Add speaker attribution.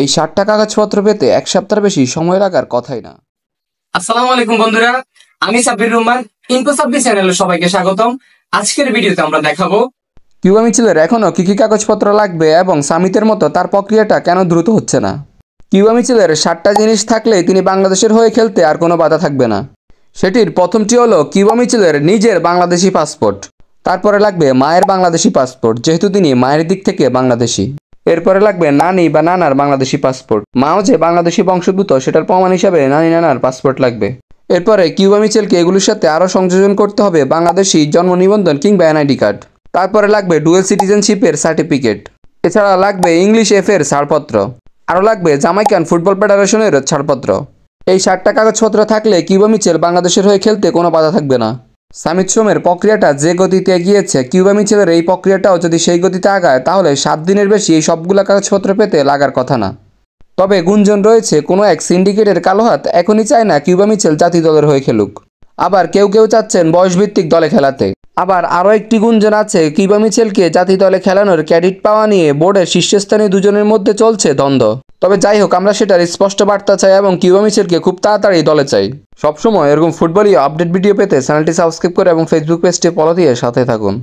Speaker 1: এই 60টা কাগজপত্র পেতে এক সপ্তাহের বেশি সময় লাগার কথাই না।
Speaker 2: আসসালামু আলাইকুম বন্ধুরা, আমি সাব্বির রহমান। ইনফো সাব্বির চ্যানেলে সবাইকে স্বাগতম। আজকের ভিডিওতে আমরা দেখাবো
Speaker 1: কিউবা মিচেলের এখনও কী কী কাগজপত্র লাগবে এবং সামিতের মতো তার প্রক্রিয়াটা কেন দ্রুত হচ্ছে না। কিউবা মিচেলের 60টা জিনিস থাকলেই তিনি বাংলাদেশের হয়ে খেলতে আর কোনো বাধা থাকবে না। সেটির প্রথমটি হলো কিউবা মিচেলের নিজের বাংলাদেশি পাসপোর্ট। তারপরে লাগবে মায়ের বাংলাদেশি পাসপোর্ট, যেহেতু তিনি মায়ের দিক থেকে বাংলাদেশি। এরপরে লাগবে নানি বা নানার বাংলাদেশি পাসপোর্ট, মাও যে বাংলাদেশি বংশোদ্ভূত সেটার প্রমাণ হিসাবে নানি নানার পাসপোর্ট লাগবে। এরপরে কিউবা মিচেলকে এগুলোর সাথে আরও সংযোজন করতে হবে বাংলাদেশি জন্ম নিবন্ধন কিংবা এনআইডি কার্ড। তারপরে লাগবে ডুয়েল সিটিজেনশিপের সার্টিফিকেট। এছাড়া লাগবে ইংলিশ এফের ছাড়পত্র। আরও লাগবে জামাইকান ফুটবল ফেডারেশনের ছাড়পত্র। এই 60টা কাগজপত্র থাকলে কিউবা মিচেল বাংলাদেশের হয়ে খেলতে কোনো বাধা থাকবে না। সামিত সোমের প্রক্রিয়াটা যে গতিতে এগিয়েছে, কিউবা মিচেলের এই প্রক্রিয়াটাও যদি সেই গতিতে আগায় তাহলে 7 দিনের বেশি এই সবগুলা কাগজপত্র পেতে লাগার কথা না। তবে গুঞ্জন রয়েছে কোনো এক সিন্ডিকেটের কালো হাত এখনই চায় না কিউবা মিচেল জাতীয় দলের হয়ে খেলুক। আবার কেউ কেউ চাচ্ছেন বয়সভিত্তিক দলে খেলাতে। আবার আরও একটি গুঞ্জন আছে কিউবা মিচেলকে জাতীয় দলে খেলানোর ক্রেডিট পাওয়া নিয়ে বোর্ডের শীর্ষস্থানীয় দুজনের মধ্যে চলছে দ্বন্দ্ব। তবে যাই হোক, আমরা সেটার স্পষ্ট বার্তা চাই এবং কিউবা মিচেলকে খুব তাড়াতাড়ি দলে চাই। সবসময় এরকম ফুটবলীয় আপডেট ভিডিও পেতে চ্যানেলটি সাবস্ক্রাইব করে এবং ফেসবুক পেজটি ফলো দিয়ে সাথে থাকুন।